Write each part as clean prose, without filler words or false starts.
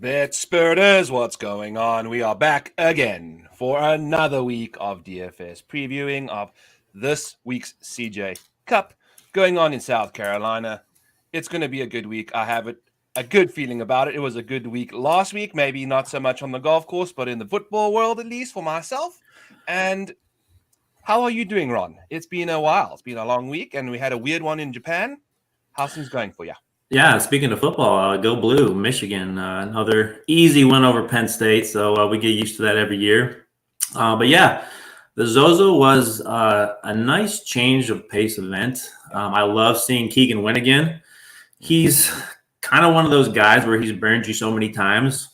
Betsperts, what's going on? We are back again for another week of DFS previewing of this week's CJ Cup going on in South Carolina. It's going to be a good week. I have a good feeling about it. It was a good week last week, maybe not so much on the golf course, but in the football world, at least for myself. And how are you doing, Ron? It's been a while. It's been a long week, and we had a weird one in Japan. How's things going for you? Yeah, speaking of football, go blue, Michigan, another easy win over Penn State. So we get used to that every year. But yeah, the Zozo was a nice change of pace event. I love seeing Keegan win again. He's kind of one of those guys where he's burned you so many times.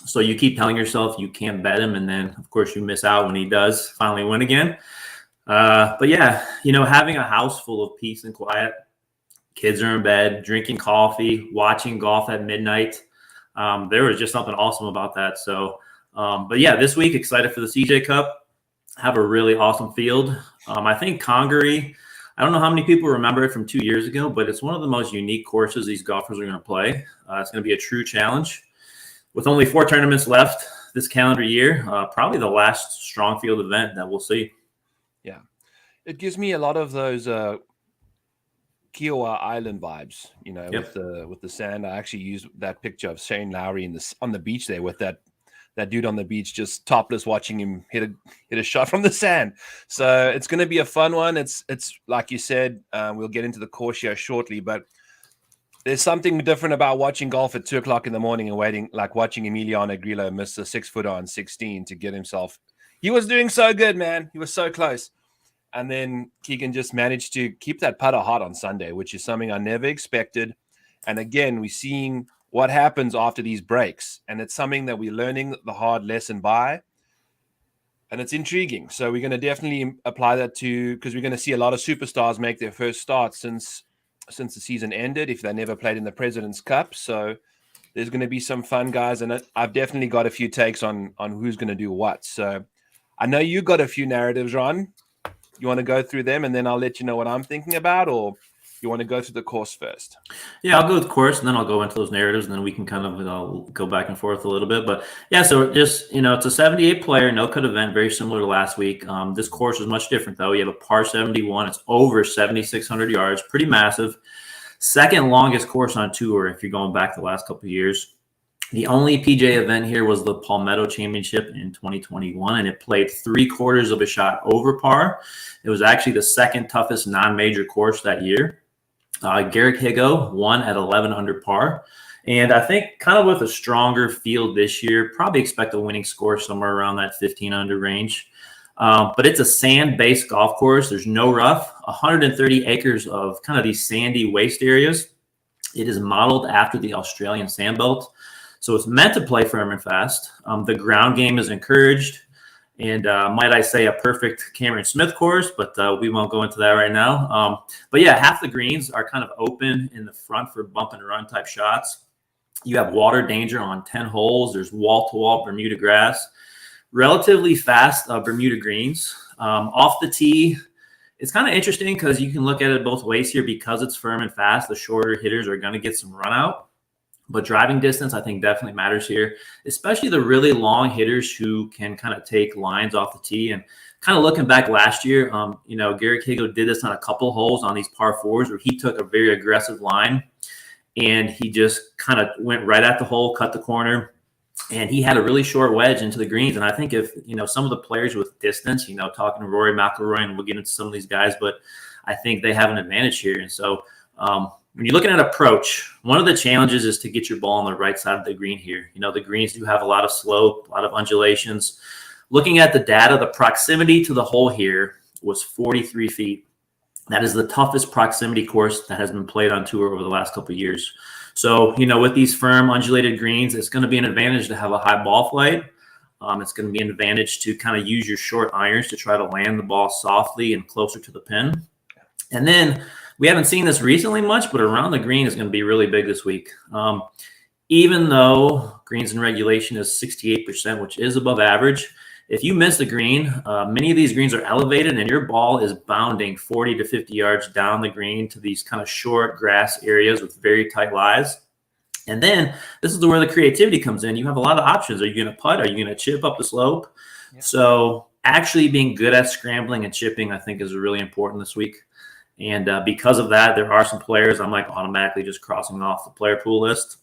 So you keep telling yourself you can't bet him. And then, of course, you miss out when he does finally win again. But yeah, having a house full of peace and quiet. Kids are in bed, drinking coffee, watching golf at midnight. There was just something awesome about that. So, but yeah, this week, excited for the CJ Cup. Have a really awesome field. I think Congaree, I don't know how many people remember it from 2 years ago, but it's one of the most unique courses these golfers are going to play. It's going to be a true challenge. With only 4 tournaments left this calendar year, probably the last strong field event that we'll see. Yeah. It gives me a lot of those Kiowa Island vibes, Yep. with the sand. I actually used that picture of Shane Lowry on the beach there with that dude on the beach just topless, watching him hit a shot from the sand. So it's going to be a fun one. It's like you said, we'll get into the course here shortly, but there's something different about watching golf at 2:00 in the morning and watching Emiliano Grillo miss a 6-footer on 16 to get himself. He was doing so good, man. He was so close. And then Keegan just managed to keep that putter hot on Sunday, which is something I never expected. And again, we're seeing what happens after these breaks. And it's something that we're learning the hard lesson by. And it's intriguing. So we're going to definitely apply that because we're going to see a lot of superstars make their first start since the season ended, if they never played in the President's Cup. So there's going to be some fun guys. And I've definitely got a few takes on who's going to do what. So I know you got a few narratives, Ron. You want to go through them and then I'll let you know what I'm thinking about, or you want to go through the course first? Yeah, I'll go with the course and then I'll go into those narratives and then we can kind of go back and forth a little bit. But yeah, so just, it's a 78 player, no cut event, very similar to last week. This course is much different though. You have a par 71. It's over 7,600 yards, pretty massive. Second longest course on tour if you're going back the last couple of years. The only PGA event here was the Palmetto Championship in 2021, and it played 3/4 of a shot over par. It was actually the second toughest non-major course that year. Garrick Higo won at 11 under par. And I think kind of with a stronger field this year, probably expect a winning score somewhere around that 15 under range. But it's a sand-based golf course. There's no rough, 130 acres of kind of these sandy waste areas. It is modeled after the Australian Sandbelt. So it's meant to play firm and fast. The ground game is encouraged. And might I say a perfect Cameron Smith course, but we won't go into that right now. But yeah, half the greens are kind of open in the front for bump and run type shots. You have water danger on 10 holes. There's wall-to-wall Bermuda grass. Relatively fast Bermuda greens. Off the tee, it's kind of interesting because you can look at it both ways here. Because it's firm and fast, the shorter hitters are going to get some run out. But driving distance, I think, definitely matters here, especially the really long hitters who can kind of take lines off the tee. And kind of looking back last year, Garrick Higo did this on a couple holes on these par 4s where he took a very aggressive line and he just kind of went right at the hole, cut the corner, and he had a really short wedge into the greens. And I think if, some of the players with distance, talking to Rory McIlroy, and we'll get into some of these guys, but I think they have an advantage here. And so, when you're looking at approach, one of the challenges is to get your ball on the right side of the green here. The greens do have a lot of slope, a lot of undulations. Looking at the data, the proximity to the hole here was 43 feet. That is the toughest proximity course that has been played on tour over the last couple of years. So, with these firm undulated greens, it's going to be an advantage to have a high ball flight. It's going to be an advantage to kind of use your short irons to try to land the ball softly and closer to the pin. And then we haven't seen this recently much, but around the green is going to be really big this week. Even though greens in regulation is 68%, which is above average, if you miss the green, many of these greens are elevated and your ball is bounding 40 to 50 yards down the green to these kind of short grass areas with very tight lies. And then this is where the creativity comes in. You have a lot of options. Are you going to putt? Are you going to chip up the slope? Yeah. So actually being good at scrambling and chipping, I think, is really important this week. And because of that, there are some players I'm like automatically just crossing off the player pool list.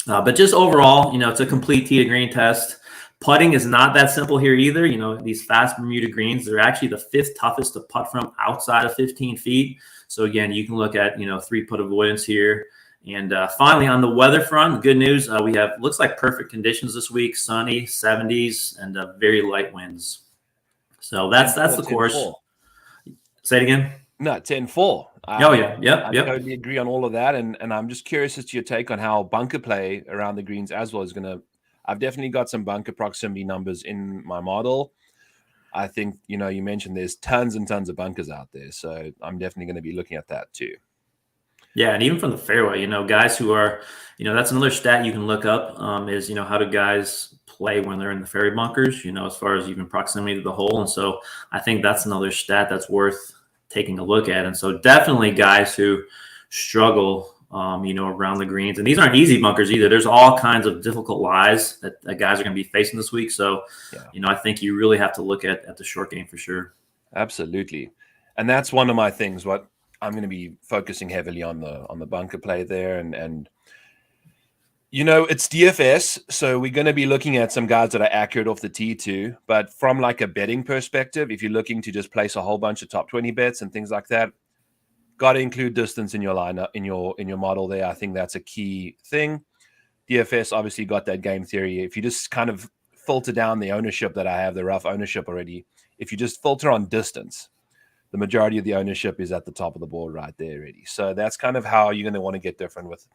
But just overall, it's a complete tee to green test. Putting is not that simple here either. These fast Bermuda greens, they're actually the 5th toughest to putt from outside of 15 feet. So again, you can look at, 3-putt avoidance here. And finally, on the weather front, good news, we have looks like perfect conditions this week: sunny, 70s, and very light winds. So that's the course. 10-4. Say it again. No, 10-4. Oh yeah, yep. I totally agree on all of that, and I'm just curious as to your take on how bunker play around the greens as well is going to. I've definitely got some bunker proximity numbers in my model. I think you mentioned there's tons and tons of bunkers out there, so I'm definitely going to be looking at that too. Yeah, and even from the fairway, guys who are, that's another stat you can look up is, how do guys play when they're in the fairway bunkers, as far as even proximity to the hole. And so I think that's another stat that's worth taking a look at. And so definitely guys who struggle, around the greens. And these aren't easy bunkers either. There's all kinds of difficult lies that guys are going to be facing this week. So, I think you really have to look at the short game for sure. Absolutely. And that's one of my things. What I'm going to be focusing heavily on the bunker play there, and it's DFS, so we're going to be looking at some guys that are accurate off the tee too. But from like a betting perspective, if you're looking to just place a whole bunch of top 20 bets and things like that, got to include distance in your lineup in your model there. I think that's a key thing. DFS obviously got that game theory. If you just kind of filter down the ownership that I have, the rough ownership already, if you just filter on distance, the majority of the ownership is at the top of the board right there already. So that's kind of how you're going to want to get different with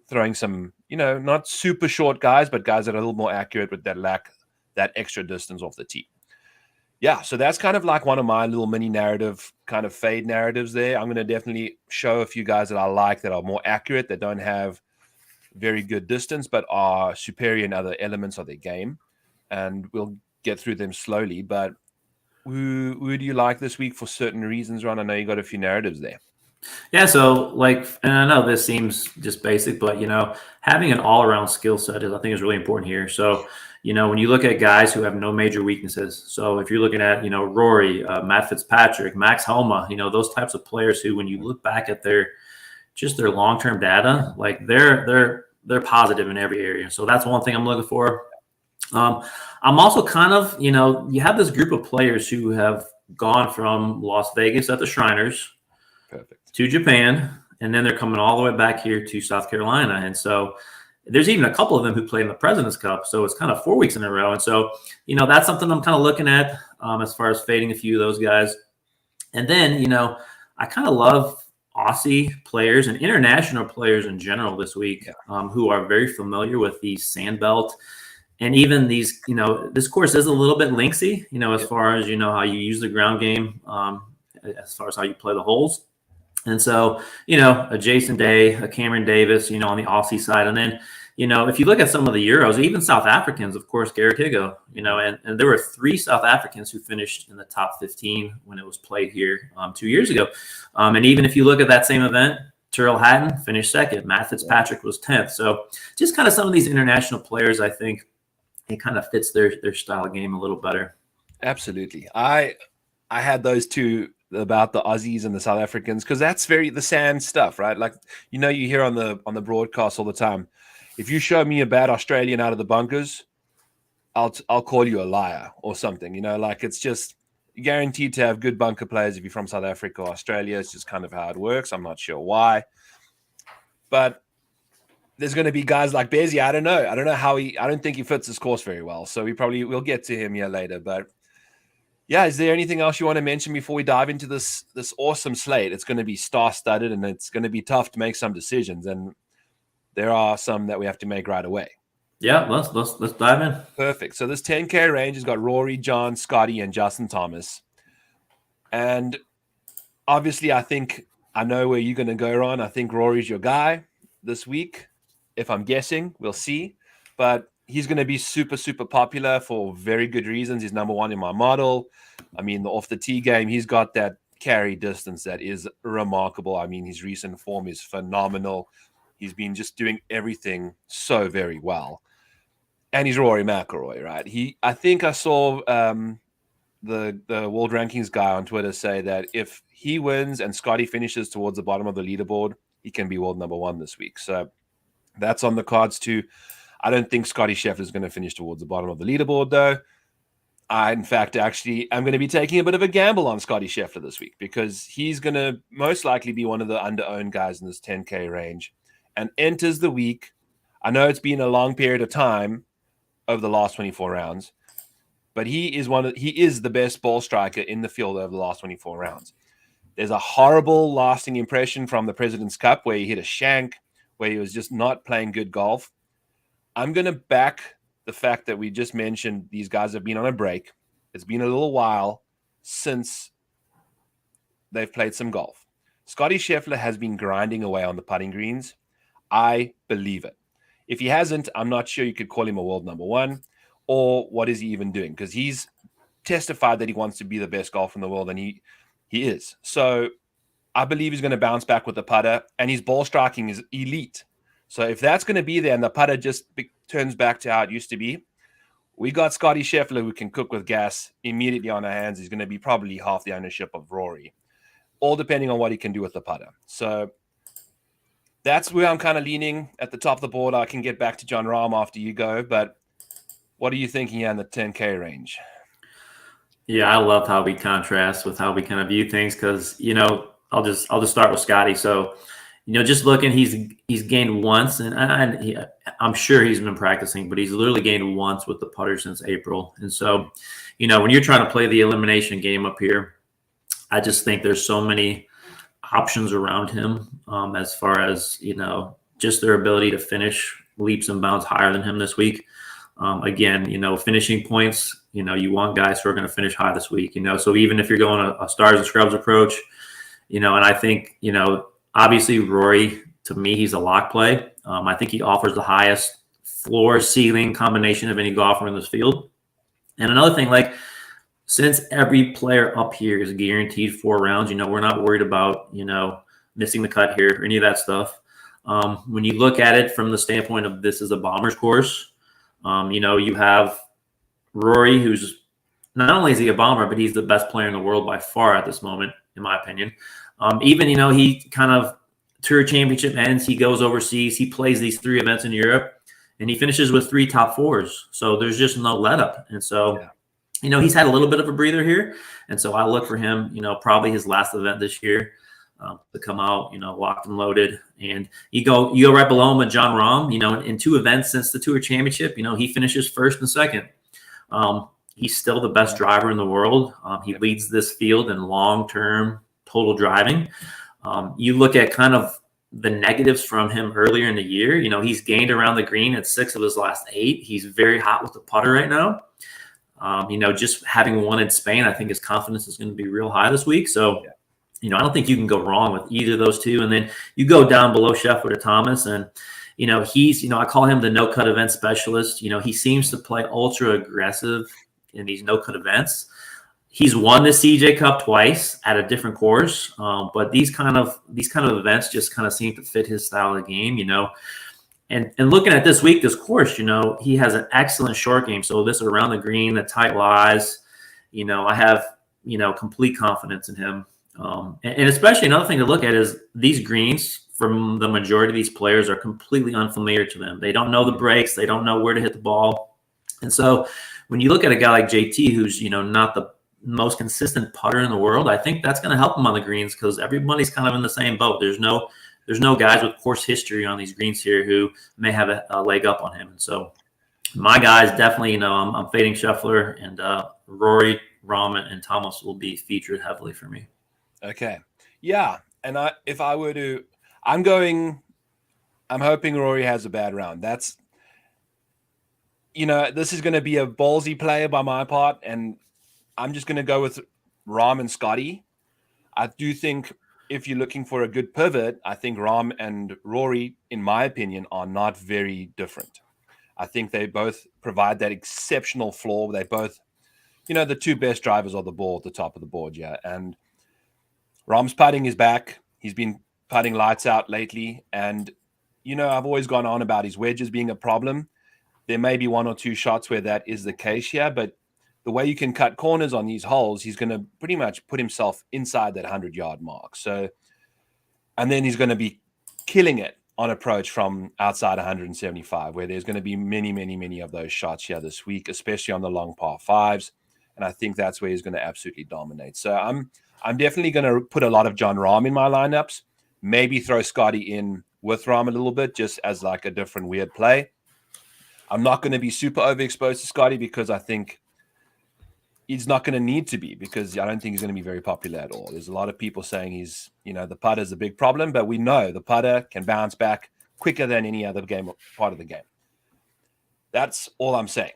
throwing some, not super short guys, but guys that are a little more accurate with that lack that extra distance off the tee. Yeah, so that's kind of like one of my little mini narrative kind of fade narratives there. I'm going to definitely show a few guys that I like that are more accurate, that don't have very good distance, but are superior in other elements of their game. And we'll get through them slowly, but who do you like this week for certain reasons, Ron? I know you got a few narratives there. Yeah, so and I know this seems just basic, but having an all-around skill set I think is really important here. So, when you look at guys who have no major weaknesses, so if you're looking at, Rory, Matt Fitzpatrick, Max Homa, those types of players who, when you look back at their long-term data, like they're positive in every area. So that's one thing I'm looking for. I'm also kind of, you have this group of players who have gone from Las Vegas at the Shriners to Japan, and then they're coming all the way back here to South Carolina. And so there's even a couple of them who played in the President's Cup. So it's kind of 4 weeks in a row. And so, that's something I'm kind of looking at as far as fading a few of those guys. And then, I kind of love Aussie players and international players in general this week who are very familiar with the Sandbelt. And even these, this course is a little bit linksy, as far as, how you use the ground game, as far as how you play the holes. And so, a Jason Day, a Cameron Davis, on the Aussie side. And then, if you look at some of the Euros, even South Africans, of course, Garrett Higo, and there were 3 South Africans who finished in the top 15 when it was played here 2 years ago. And even if you look at that same event, Tyrrell Hatton finished 2nd. Matt Fitzpatrick was 10th. So just kind of some of these international players, I think, it kind of fits their style of game a little better. Absolutely. I had those two about the Aussies and the South Africans, because that's very the sand stuff, right? Like, you hear on the broadcast all the time, if you show me a bad Australian out of the bunkers, I'll call you a liar or something. Like, it's just guaranteed to have good bunker players if you're from South Africa or Australia. It's just kind of how it works. I'm not sure why, but there's going to be guys like Bezier. I don't know how I don't think he fits this course very well. So we'll get to him here later. But yeah, is there anything else you want to mention before we dive into this awesome slate? It's going to be star-studded, and it's going to be tough to make some decisions. And there are some that we have to make right away. Yeah, let's dive in. Perfect. So this 10K range has got Rory, John, Scotty, and Justin Thomas. And obviously, I know where you're going to go, Ron. I think Rory's your guy this week. If I'm guessing, we'll see. But he's going to be super, super popular for very good reasons. He's number 1 in my model. I mean, the off the tee game, he's got that carry distance that is remarkable. I mean, his recent form is phenomenal. He's been just doing everything so very well. And he's Rory McIlroy, right? I think I saw the world rankings guy on Twitter say that if he wins and Scotty finishes towards the bottom of the leaderboard, he can be world number one this week. So that's on the cards too. I don't think Scotty Scheffler is going to finish towards the bottom of the leaderboard, though. In fact, actually, I'm going to be taking a bit of a gamble on Scotty Scheffler this week because he's going to most likely be one of the under-owned guys in this 10K range and enters the week. I know it's been a long period of time over the last 24 rounds, but he is the best ball striker in the field over the last 24 rounds. There's a horrible lasting impression from the President's Cup where he hit a shank, where he was just not playing good golf. I'm going to back the fact that we just mentioned these guys have been on a break. It's been a little while since they've played some golf. Scotty Scheffler has been grinding away on the putting greens. I believe it. If he hasn't, I'm not sure you could call him a world number one, or what is he even doing? Because he's testified that he wants to be the best golfer in the world, and he is. So I believe he's going to bounce back with the putter, and his ball striking is elite. So if that's going to be there and the putter just turns back to how it used to be, we got Scotty Scheffler who can cook with gas immediately on our hands. He's going to be probably half the ownership of Rory, all depending on what he can do with the putter. So that's where I'm kind of leaning at the top of the board. I can get back to John Rahm after you go, but what are you thinking here in the 10K range? Yeah, I love how we contrast with how we kind of view things because, I'll just start with Scotty. So, just looking, he's gained once, and I'm sure he's been practicing, but he's literally gained once with the putter since April. And so, when you're trying to play the elimination game up here, I just think there's so many options around him as far as, just their ability to finish leaps and bounds higher than him this week. Again, finishing points, you want guys who are going to finish high this week, so even if you're going a stars and scrubs approach, and I think, obviously Rory, to me, he's a lock play. I think he offers the highest floor ceiling combination of any golfer in this field. And another thing, since every player up here is guaranteed 4 rounds, we're not worried about, missing the cut here or any of that stuff. When you look at it from the standpoint of this is a bomber's course, you have Rory, who's not only is he a bomber, but he's the best player in the world by far at this moment, in my opinion. Even, he kind of tour championship ends, he goes overseas, he plays these 3 events in Europe, and he finishes with 3 top 4s. So there's just no let up. And so, he's had a little bit of a breather here. And so I look for him, probably his last event this year to come out, locked and loaded. And you go right below him with John Rahm, in 2 events since the tour championship, he finishes first and second. He's still the best driver in the world. He leads this field in long-term total driving. You look at kind of the negatives from him earlier in the year. He's gained around the green at 6 of his last 8. He's very hot with the putter right now. Just having won in Spain, I think his confidence is going to be real high this week. So, I don't think you can go wrong with either of those 2. And then you go down below Scheffler to Thomas, and he's, I call him the no-cut event specialist. He seems to play ultra aggressive in these no-cut events. He's won the CJ Cup twice at a different course, but these kind of events just kind of seem to fit his style of game, And looking at this week, this course, he has an excellent short game. So this around the green, the tight lies, I have complete confidence in him. And especially another thing to look at is these greens from the majority of these players are completely unfamiliar to them. They don't know the breaks, they don't know where to hit the ball, and so when you look at a guy like JT, who's not the most consistent putter in the world, I think that's going to help him on the greens because everybody's kind of in the same boat. There's no guys with course history on these greens here who may have a leg up on him. And so my guys definitely, I'm fading Scheffler, and Rory, Rahm, and Thomas will be featured heavily for me. Okay. Yeah. And I'm hoping Rory has a bad round. That's, this is going to be a ballsy play by my part, and I'm just going to go with Rahm and Scotty. I do think if you're looking for a good pivot, I think Rahm and Rory, in my opinion, are not very different. I think they both provide that exceptional floor. They both, the 2 best drivers of the ball at the top of the board, yeah. And Rahm's putting is back. He's been putting lights out lately, and I've always gone on about his wedges being a problem. There may be one or two shots where that is the case here, but the way you can cut corners on these holes, he's going to pretty much put himself inside that 100-yard mark. So, and then he's going to be killing it on approach from outside 175, where there's going to be many, many, many of those shots here this week, especially on the long par fives. And I think that's where he's going to absolutely dominate. So I'm definitely going to put a lot of John Rahm in my lineups, maybe throw Scotty in with Rahm a little bit, just as like a different weird play. I'm not going to be super overexposed to Scotty because I think he's not going to need to be, because I don't think he's going to be very popular at all. There's a lot of people saying the putter is a big problem, but we know the putter can bounce back quicker than any other part of the game. That's all I'm saying.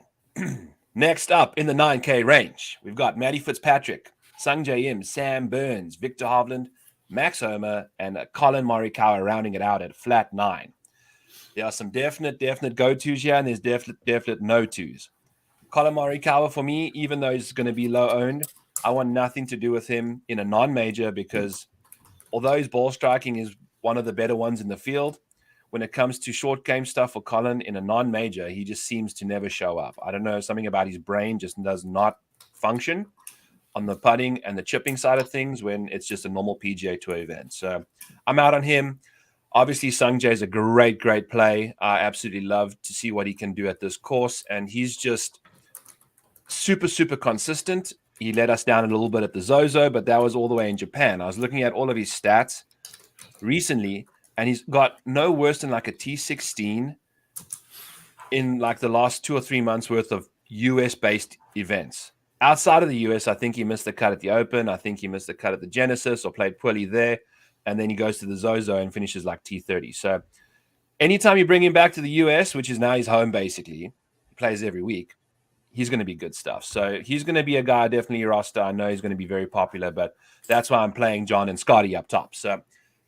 Next up in the 9K range, we've got Matty Fitzpatrick, Sung J M, Sam Burns, Victor Hovland, Max Homer, and Colin Morikawa rounding it out at flat 9. There are some definite go-tos here, and there's definite no-tos. Colin Morikawa, for me, even though he's going to be low-owned, I want nothing to do with him in a non-major, because although his ball striking is one of the better ones in the field, when it comes to short game stuff for Colin in a non-major, he just seems to never show up. I don't know, something about his brain just does not function on the putting and the chipping side of things when it's just a normal PGA Tour event. So I'm out on him. Obviously, Sung Jae is a great play. I absolutely love to see what he can do at this course, and he's just super consistent. He let us down a little bit at the Zozo, but that was all the way in Japan. I was looking at all of his stats recently, and he's got no worse than like a T16 in like the last 2 or 3 months worth of US-based events. Outside of the US, I think he missed the cut at the Open. I think he missed the cut at the Genesis or played poorly there. And then he goes to the Zozo and finishes like T30. So anytime you bring him back to the US, which is now his home basically, he plays every week, he's going to be good stuff. So he's going to be a guy definitely roster. I know he's going to be very popular, but that's why I'm playing John and Scotty up top. So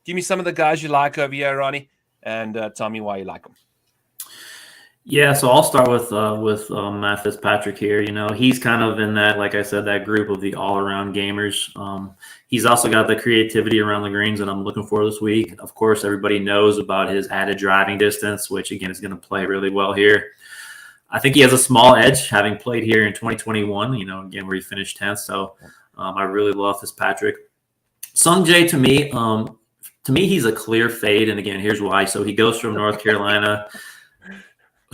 give me some of the guys you like over here, Ronnie, and tell me why you like them. Yeah, so I'll start with Matt Fitzpatrick here. He's kind of in that, like I said, that group of the all-around gamers. He's also got the creativity around the greens that I'm looking for this week. Of course, everybody knows about his added driving distance, which, again, is going to play really well here. I think he has a small edge, having played here in 2021, again, where he finished 10th. So I really love Fitzpatrick. Sung Jae, to me, he's a clear fade. And, again, here's why. So he goes from North Carolina –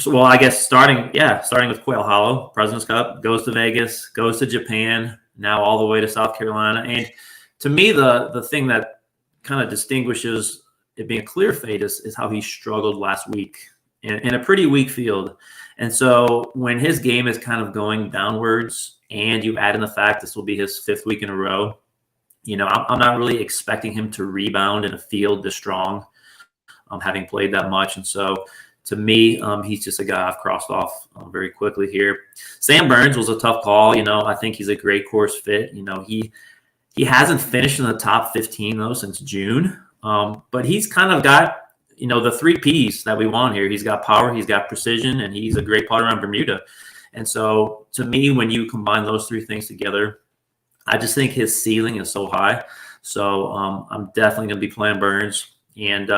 well, I guess starting with Quail Hollow, President's Cup, goes to Vegas, goes to Japan, now all the way to South Carolina. And to me, the thing that kind of distinguishes it being a clear fade is how he struggled last week in a pretty weak field. And so when his game is kind of going downwards, and you add in the fact this will be his 5th week in a row, I'm not really expecting him to rebound in a field this strong, having played that much. And so to me, he's just a guy I've crossed off very quickly here. Sam Burns was a tough call. I think he's a great course fit. He hasn't finished in the top 15, though, since June. But he's kind of got, the 3 Ps that we want here. He's got power, he's got precision, and he's a great putter on Bermuda. And so to me, when you combine those 3 things together, I just think his ceiling is so high. So I'm definitely going to be playing Burns. And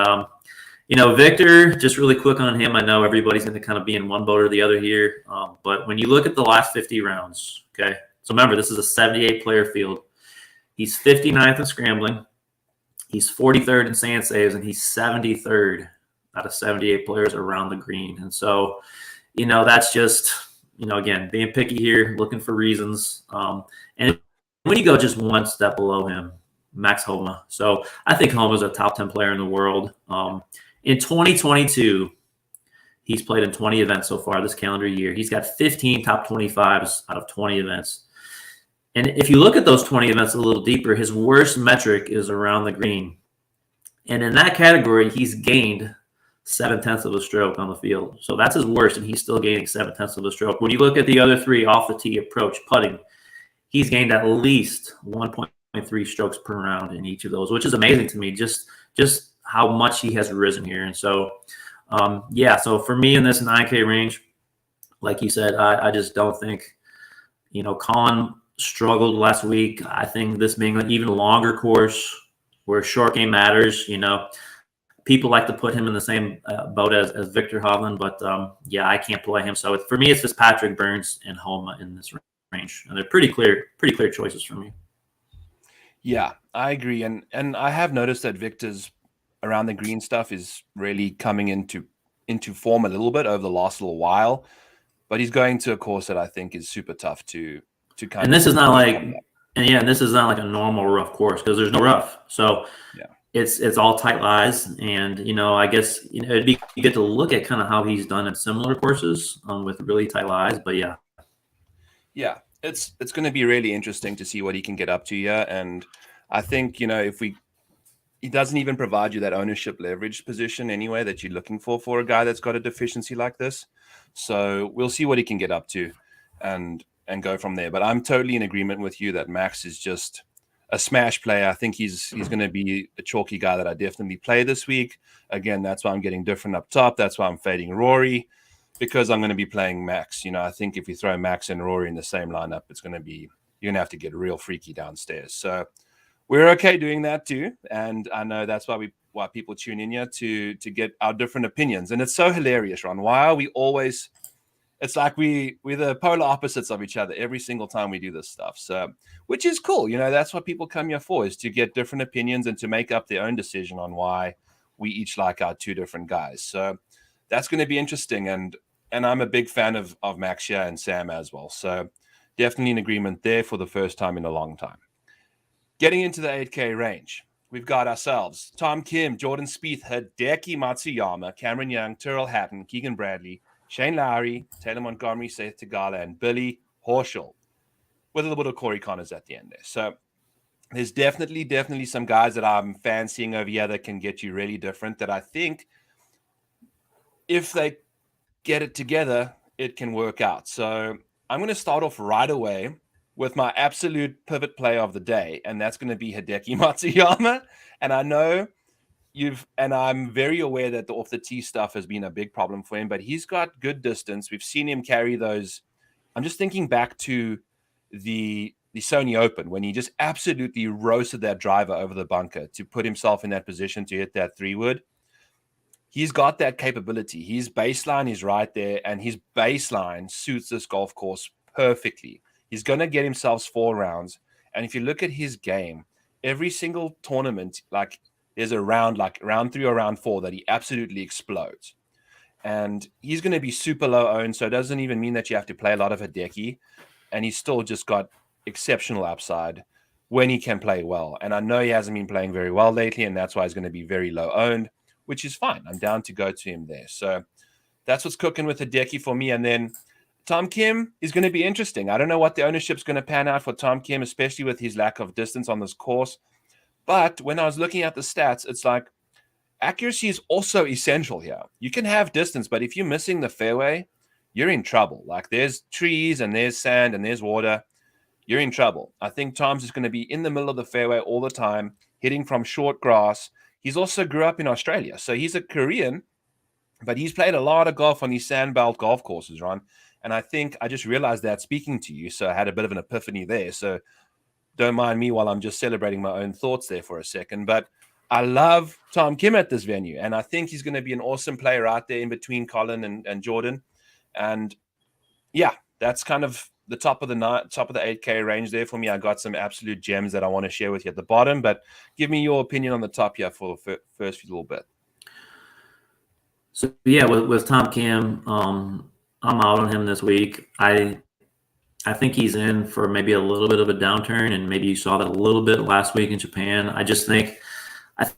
Victor, just really quick on him. I know everybody's going to kind of be in one boat or the other here. But when you look at the last 50 rounds, okay, so remember, this is a 78-player field. He's 59th in scrambling. He's 43rd in sand saves, and he's 73rd out of 78 players around the green. And so, that's just, again, being picky here, looking for reasons. And when you go just one step below him, Max Homa. So I think Homa's a top 10 player in the world. In 2022, he's played in 20 events so far this calendar year. He's got 15 top 25s out of 20 events. And if you look at those 20 events a little deeper, his worst metric is around the green. And in that category, he's gained 7/10 of a stroke on the field. So that's his worst, and he's still gaining 7/10 of a stroke. When you look at the other 3 off the tee approach, putting, he's gained at least 1.3 strokes per round in each of those, which is amazing to me. Just how much he has risen here. And so, so for me in this 9K range, like you said, I just don't think, Colin struggled last week. I think this being an even longer course where short game matters, people like to put him in the same boat as Victor Hovland, but yeah, I can't play him. So for me, it's just Patrick Burns and Homa in this range, and they're pretty clear choices for me. Yeah, I agree, and I have noticed that Victor's around the green stuff is really coming into form a little bit over the last little while, but he's going to a course that I think is super tough to kind and of. This is not like, and this is not like a normal rough course because there's no rough. So yeah, it's all tight lies, and I guess it'd be you get to look at kind of how he's done in similar courses with really tight lies. But yeah, it's going to be really interesting to see what he can get up to here, and I think if he doesn't even provide you that ownership leverage position anyway that you're looking for a guy that's got a deficiency like this. So we'll see what he can get up to, and go from there. But I'm totally in agreement with you that Max is just a smash player. I think he's going to be a chalky guy that I definitely play this week. Again, that's why I'm getting different up top. That's why I'm fading Rory, because I'm going to be playing Max. I think if you throw Max and Rory in the same lineup, you're going to have to get real freaky downstairs. So we're okay doing that too. And I know that's why people tune in here to get our different opinions. And it's so hilarious, Ron. Why are we always, it's like we're the polar opposites of each other every single time we do this stuff. So, which is cool. That's what people come here for, is to get different opinions and to make up their own decision on why we each like our two different guys. So that's going to be interesting. And I'm a big fan of Max here and Sam as well. So definitely in agreement there for the first time in a long time. Getting into the 8K range, we've got ourselves Tom Kim, Jordan Spieth, Hideki Matsuyama, Cameron Young, Tyrrell Hatton, Keegan Bradley, Shane Lowry, Taylor Montgomery, Seth Tagala, and Billy Horschel, with a little bit of Corey Connors at the end there. So there's definitely some guys that I'm fancying over here that can get you really different, that I think if they get it together, it can work out. So I'm going to start off right away with my absolute pivot play of the day, and that's going to be Hideki Matsuyama. And I know I'm very aware that the off the tee stuff has been a big problem for him, but he's got good distance. We've seen him carry those. I'm just thinking back to the Sony Open when he just absolutely roasted that driver over the bunker to put himself in that position to hit that 3-wood. He's got that capability. His baseline is right there, and his baseline suits this golf course perfectly. He's going to get himself 4 rounds. And if you look at his game, every single tournament, like there's a round, like round 3 or round 4, that he absolutely explodes. And he's going to be super low owned. So it doesn't even mean that you have to play a lot of Hideki. And he's still just got exceptional upside when he can play well. And I know he hasn't been playing very well lately, and that's why he's going to be very low owned, which is fine. I'm down to go to him there. So that's what's cooking with Hideki for me. And then Tom Kim is going to be interesting. I don't know what the ownership's going to pan out for Tom Kim, especially with his lack of distance on this course. But when I was looking at the stats, it's like accuracy is also essential here. You can have distance, but if you're missing the fairway, you're in trouble. Like there's trees and there's sand and there's water. You're in trouble. I think Tom's is going to be in the middle of the fairway all the time, hitting from short grass. He's also grew up in Australia. So he's a Korean, but he's played a lot of golf on these sandbelt golf courses, Ron. And I think I just realized that speaking to you. So I had a bit of an epiphany there. So don't mind me while I'm just celebrating my own thoughts there for a second. But I love Tom Kim at this venue. And I think he's going to be an awesome player out there in between Colin and Jordan. And yeah, that's kind of the top of the 8K range there for me. I got some absolute gems that I want to share with you at the bottom. But give me your opinion on the top here for the first few little bit. So yeah, with Tom Kim, I'm out on him this week. I think he's in for maybe a little bit of a downturn, and maybe you saw that a little bit last week in Japan. I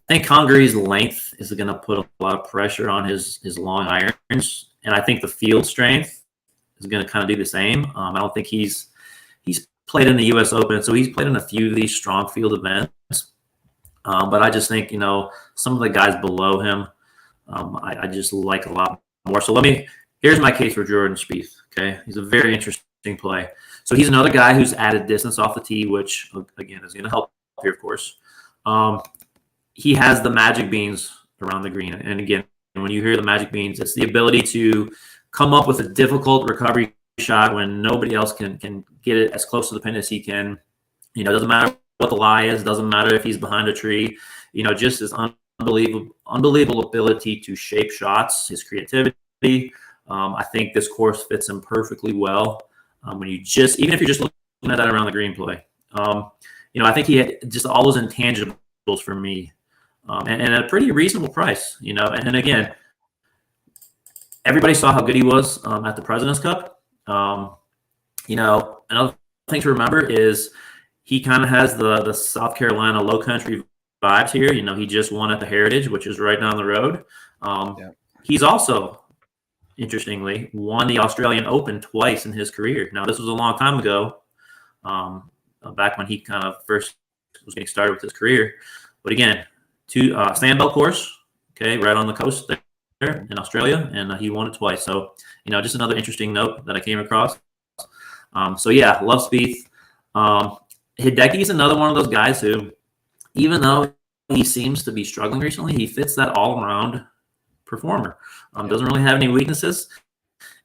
think Congary's length is going to put a lot of pressure on his long irons, and I think the field strength is going to kind of do the same. I don't think he's played in the U.S. Open, so he's played in a few of these strong field events. But I just think some of the guys below him, I just like a lot more. So here's my case for Jordan Spieth. Okay, he's a very interesting play. So he's another guy who's added distance off the tee, which again is going to help here, of course. He has the magic beans around the green, and again, when you hear the magic beans, it's the ability to come up with a difficult recovery shot when nobody else can get it as close to the pin as he can. It doesn't matter what the lie is, doesn't matter if he's behind a tree. Just his unbelievable ability to shape shots, his creativity. I think this course fits him perfectly well. When you just, even if you're just looking at that around the green play, I think he had just all those intangibles for me, and at a pretty reasonable price. And again, everybody saw how good he was at the President's Cup. Another thing to remember is he kind of has the South Carolina low country vibes here. He just won at the Heritage, which is right down the road. He's also, interestingly, won the Australian Open twice in his career. Now, this was a long time ago, back when he kind of first was getting started with his career. But again, Sandbell course, okay, right on the coast there in Australia, and he won it twice. So, just another interesting note that I came across. Love Spieth. Hideki is another one of those guys who, even though he seems to be struggling recently, he fits that all-around performer. Doesn't really have any weaknesses.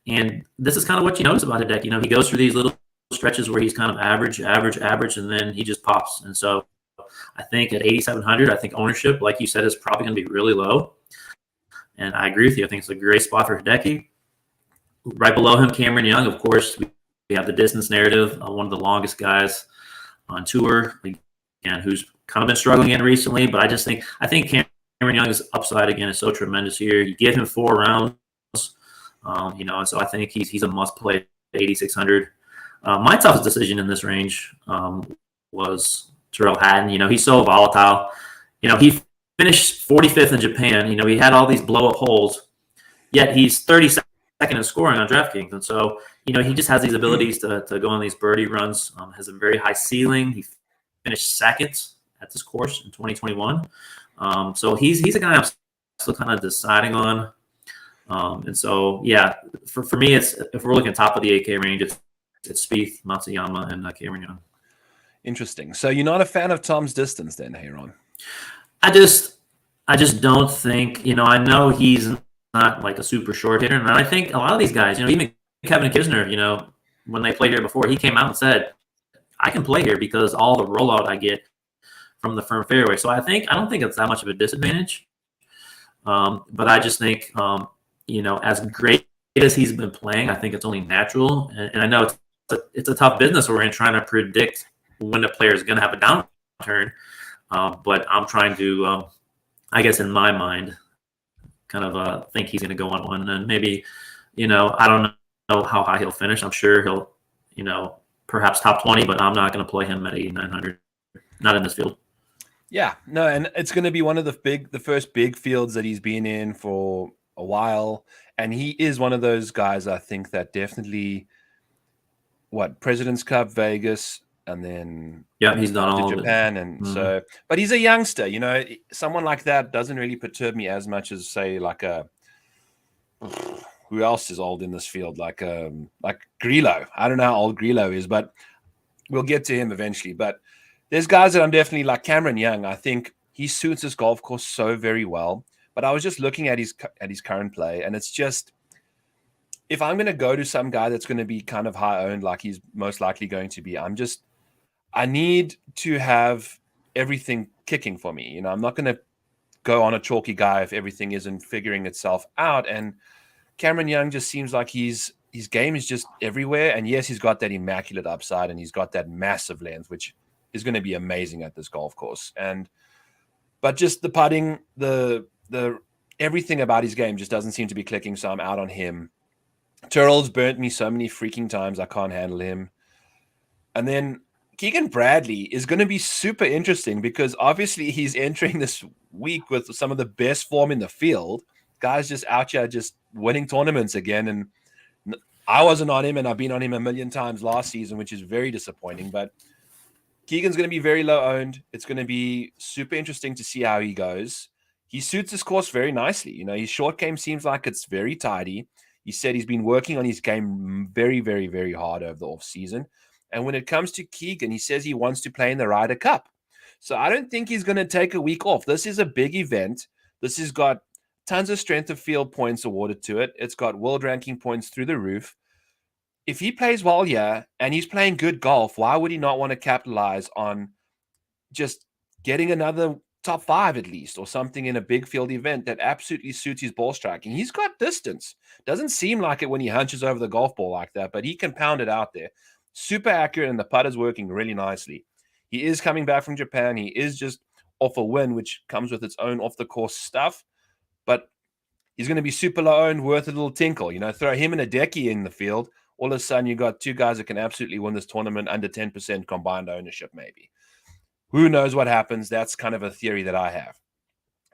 And this is kind of what you notice about Hideki. He goes through these little stretches where he's kind of average, and then he just pops. And so I think at 8,700, I think ownership, like you said, is probably going to be really low. And I agree with you. I think it's a great spot for Hideki. Right below him, Cameron Young, of course. We have the distance narrative, one of the longest guys on tour, and who's kind of been struggling in recently. But I think Cameron Young's upside again is so tremendous here. You give him 4 rounds, and so I think he's a must play at 8,600. My toughest decision in this range was Tyrrell Hatton. He's so volatile. He finished 45th in Japan. He had all these blow up holes, yet he's 32nd in scoring on DraftKings, and so he just has these abilities to go on these birdie runs. Has a very high ceiling. He finished second at this course in 2021. So he's a guy I'm still kind of deciding on. And so, for me, it's, if we're looking at top of the 8K range, it's Spieth, Matsuyama, and Cameron Young. Interesting. So you're not a fan of Tom's distance then, Aaron? I just don't think, I know he's not like a super short hitter. And I think a lot of these guys, even Kevin Kisner, when they played here before, he came out and said, I can play here because all the rollout I get from the firm fairway. So I don't think it's that much of a disadvantage. But I just think, as great as he's been playing, I think it's only natural. And I know it's a tough business we're in, trying to predict when a player is going to have a downturn. But I'm trying to, I guess in my mind, kind of think he's going to go on one. And maybe, I don't know how high he'll finish. I'm sure he'll, perhaps top 20, but I'm not going to play him at 8,900. Not in this field. Yeah, no, and it's going to be one of the first big fields that he's been in for a while. And he is one of those guys, I think, that definitely, President's Cup, Vegas, and then he's done all Japan. And so, but he's a youngster, someone like that doesn't really perturb me as much as, say, like who else is old in this field? Like Grillo. I don't know how old Grillo is, but we'll get to him eventually. But there's guys that I'm definitely like Cameron Young. I think he suits this golf course so very well. But I was just looking at his current play, and it's just, if I'm going to go to some guy that's going to be kind of high owned, like he's most likely going to be, I need to have everything kicking for me. I'm not going to go on a chalky guy if everything isn't figuring itself out. And Cameron Young just seems like his game is just everywhere. And yes, he's got that immaculate upside, and he's got that massive length, which is going to be amazing at this golf course. But just the putting, the everything about his game just doesn't seem to be clicking. So I'm out on him. Tyrrell's burnt me so many freaking times. I can't handle him. And then Keegan Bradley is going to be super interesting because obviously he's entering this week with some of the best form in the field. Guys just out here just winning tournaments again. And I wasn't on him, and I've been on him a million times last season, which is very disappointing. But Keegan's going to be very low owned. It's going to be super interesting to see how he goes. He suits this course very nicely. His short game seems like it's very tidy. He said he's been working on his game very, very, very hard over the offseason. And when it comes to Keegan, he says he wants to play in the Ryder Cup. So I don't think he's going to take a week off. This is a big event. This has got tons of strength of field points awarded to it. It's got world ranking points through the roof. If he plays well here and he's playing good golf, why would he not want to capitalize on just getting another top 5 at least, or something in a big field event that absolutely suits his ball striking. He's got distance. Doesn't seem like it when he hunches over the golf ball like that, but he can pound it out there. Super accurate, and the putter's working really nicely. He is coming back from Japan. He is just off a win, which comes with its own off-the-course stuff, but he's going to be super low-owned, worth a little tinkle. Throw him and Lindeque in the field, all of a sudden you got two guys that can absolutely win this tournament under 10% combined ownership maybe. Who knows what happens? That's kind of a theory that I have.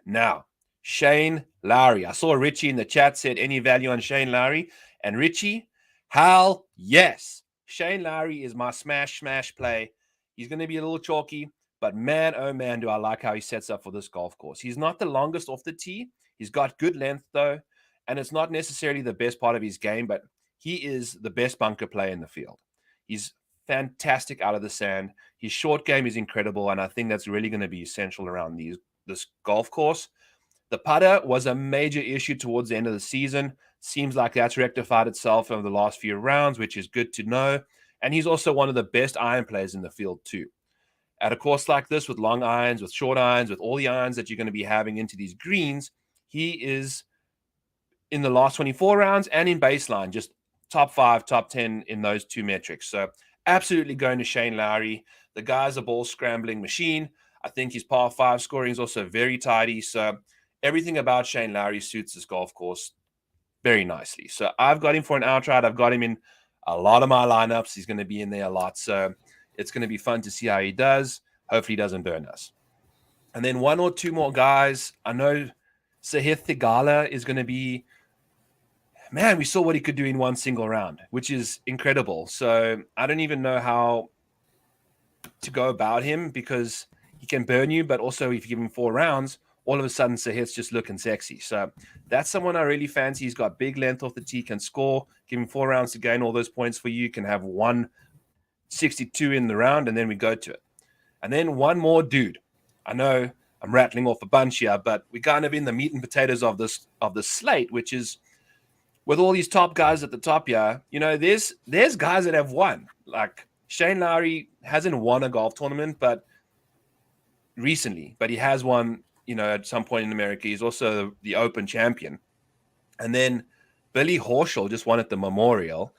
Now, Shane Lowry. I saw Richie in the chat said any value on Shane Lowry. And Richie, hell yes. Shane Lowry is my smash play. He's going to be a little chalky, but man, oh man, do I like how he sets up for this golf course. He's not the longest off the tee. He's got good length though, and it's not necessarily the best part of his game, but he is the best bunker player in the field. He's fantastic out of the sand. His short game is incredible, and I think that's really going to be essential around this golf course. The putter was a major issue towards the end of the season. Seems like that's rectified itself over the last few rounds, which is good to know. And he's also one of the best iron players in the field too. At a course like this, with long irons, with short irons, with all the irons that you're going to be having into these greens, he is in the last 24 rounds and in baseline, just top 5, top 10 in those two metrics. So absolutely going to Shane Lowry. The guy's a ball scrambling machine. I think his par 5 scoring is also very tidy. So everything about Shane Lowry suits this golf course very nicely. So I've got him for an outright. I've got him in a lot of my lineups. He's going to be in there a lot. So it's going to be fun to see how he does. Hopefully he doesn't burn us. And then one or two more guys. I know Sahith Theegala is going to be, man, we saw what he could do in one single round, which is incredible. So I don't even know how to go about him, because he can burn you, but also if you give him 4 rounds, all of a sudden Sahith's just looking sexy. So that's someone I really fancy. He's got big length off the tee, can score, give him 4 rounds to gain all those points for you, can have 162 in the round, and then we go to it. And then one more dude. I know I'm rattling off a bunch here, but we're kind of in the meat and potatoes of this slate, which is with all these top guys at the top here. There's guys that have won. Like Shane Lowry hasn't won a golf tournament, but recently, but he has won, at some point in America. He's also the Open champion. And then Billy Horschel just won at the Memorial.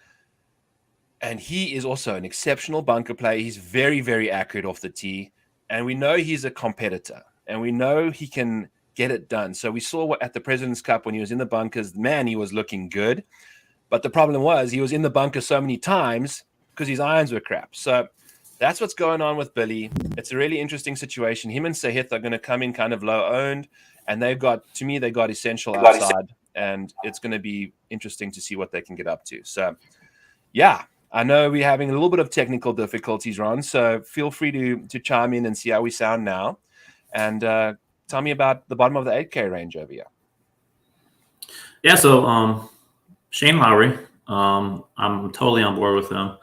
And he is also an exceptional bunker player. He's very, very accurate off the tee. And we know he's a competitor. And we know he can get it done. So we saw at the President's Cup when he was in the bunkers, man, he was looking good. But the problem was he was in the bunker so many times because his irons were crap. So that's what's going on with Billy. It's a really interesting situation. Him and Sahith are going to come in kind of low-owned. And they got essential outside. And it's going to be interesting to see what they can get up to. So, yeah. I know we're having a little bit of technical difficulties, Ron, so feel free to chime in and see how we sound now. And tell me about the bottom of the 8K range over here. Yeah, so Shane Lowry, I'm totally on board with him.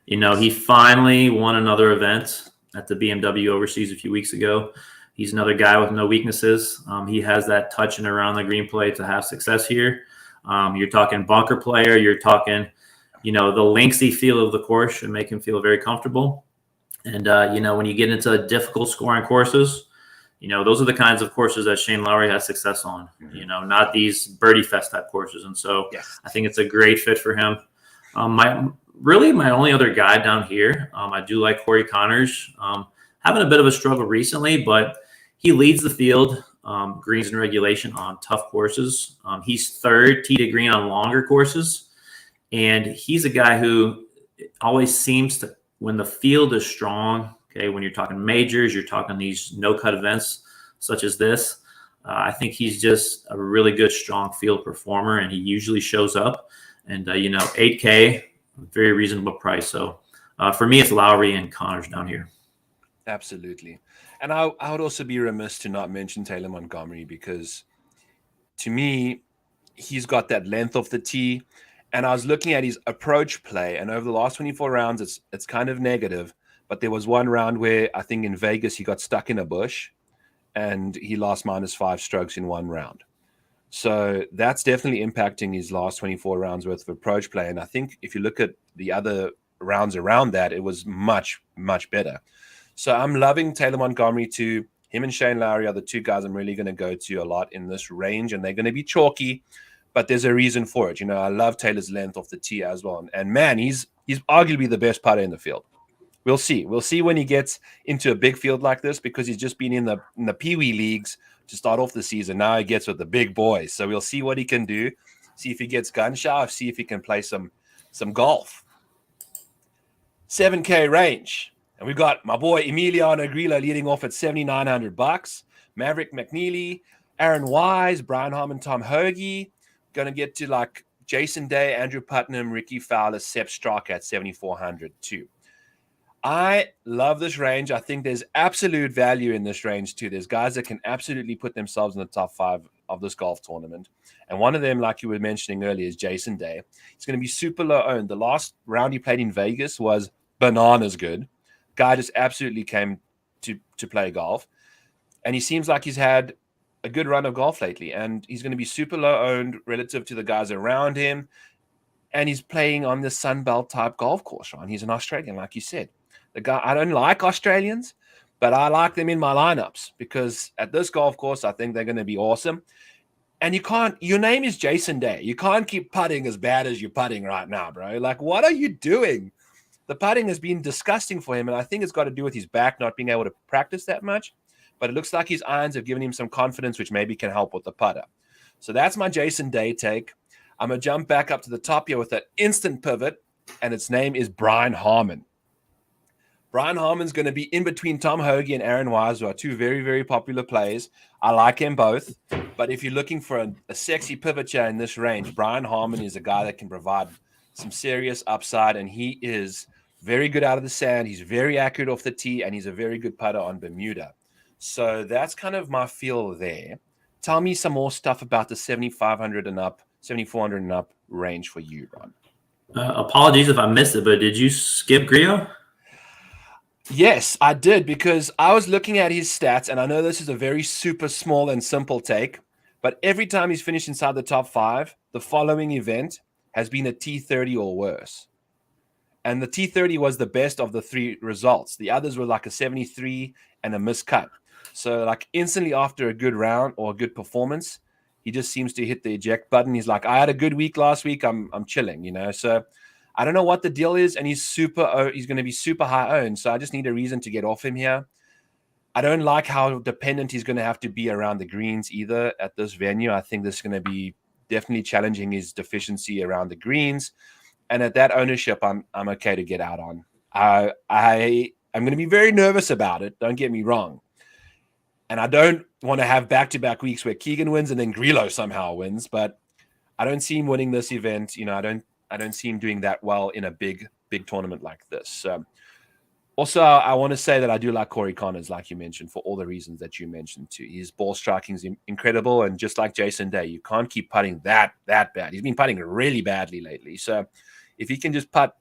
He finally won another event at the BMW Overseas a few weeks ago. He's another guy with no weaknesses. He has that touch and around the green play to have success here. You're talking bunker player. You're talking the lengthy feel of the course should make him feel very comfortable. And, when you get into difficult scoring courses, those are the kinds of courses that Shane Lowry has success on, not these birdie fest type courses. And so yes. I think it's a great fit for him. My only other guy down here, I do like Corey Connors, having a bit of a struggle recently, but he leads the field, greens and regulation on tough courses. He's third tee to green on longer courses. And he's a guy who always seems to, when the field is strong, okay, when you're talking majors, you're talking these no-cut events such as this, I think he's just a really good, strong field performer, and he usually shows up. And, 8K, very reasonable price. So for me, it's Lowry and Connors down here. Absolutely. And I would also be remiss to not mention Taylor Montgomery, because to me, he's got that length off the tee. And I was looking at his approach play, and over the last 24 rounds, it's kind of negative. But there was one round where I think in Vegas he got stuck in a bush, and he lost -5 strokes in one round. So that's definitely impacting his last 24 rounds worth of approach play. And I think if you look at the other rounds around that, it was much, much better. So I'm loving Taylor Montgomery too. Him and Shane Lowry are the two guys I'm really going to go to a lot in this range, and they're going to be chalky, but there's a reason for it. I love Taylor's length off the tee as well. And man, he's arguably the best putter in the field. We'll see. We'll see when he gets into a big field like this, because he's just been in the Pee Wee leagues to start off the season. Now he gets with the big boys. So we'll see what he can do. See if he gets gun shy, see if he can play some golf. 7K range. And we've got my boy Emiliano Grillo leading off at $7,900. Maverick McNeely, Aaron Wise, Brian Harmon, Tom Hoagie. Going to get to like Jason Day, Andrew Putnam, Ricky Fowler, Sepp Straka at 7,400 too. I love this range. I think there's absolute value in this range too. There's guys that can absolutely put themselves in the top 5 of this golf tournament. And one of them, like you were mentioning earlier, is Jason Day. He's going to be super low owned. The last round he played in Vegas was bananas good. Guy just absolutely came to play golf. And he seems like he's had a good run of golf lately. And he's going to be super low owned relative to the guys around him. And he's playing on the Sunbelt type golf course, Ron. He's an Australian, like you said. The guy, I don't like Australians, but I like them in my lineups, because at this golf course, I think they're going to be awesome. And your name is Jason Day. You can't keep putting as bad as you're putting right now, bro. Like, what are you doing? The putting has been disgusting for him, and I think it's got to do with his back not being able to practice that much. But it looks like his irons have given him some confidence, which maybe can help with the putter. So that's my Jason Day take. I'm going to jump back up to the top here with an instant pivot, and its name is Brian Harmon. Brian Harmon's going to be in between Tom Hoagie and Aaron Wise, who are two very, very popular players. I like them both. But if you're looking for a sexy pivoter in this range, Brian Harmon is a guy that can provide some serious upside, and he is very good out of the sand. He's very accurate off the tee, and he's a very good putter on Bermuda. So that's kind of my feel there. Tell me some more stuff about the 7,500 and up, 7,400 and up range for you, Ron. Apologies if I missed it, but did you skip Grillo? Yes, I did, because I was looking at his stats, and I know this is a very super small and simple take, but every time he's finished inside the top 5, the following event has been a T30 or worse. And the T30 was the best of the 3 results. The others were like a 73 and a miscut. So like instantly after a good round or a good performance, he just seems to hit the eject button. He's like, I had a good week last week. I'm chilling, So I don't know what the deal is, and he's going to be super high owned. So I just need a reason to get off him here. I don't like how dependent he's going to have to be around the greens either at this venue. I think this is going to be definitely challenging his deficiency around the greens. And at that ownership, I'm okay to get out on. I'm going to be very nervous about it. Don't get me wrong. And I don't want to have back-to-back weeks where Keegan wins and then Grillo somehow wins. But I don't see him winning this event. I don't see him doing that well in a big tournament like this. Also, I want to say that I do like Corey Connors, like you mentioned, for all the reasons that you mentioned too. His ball striking is incredible, and just like Jason Day, you can't keep putting that bad. He's been putting really badly lately. So if he can just putt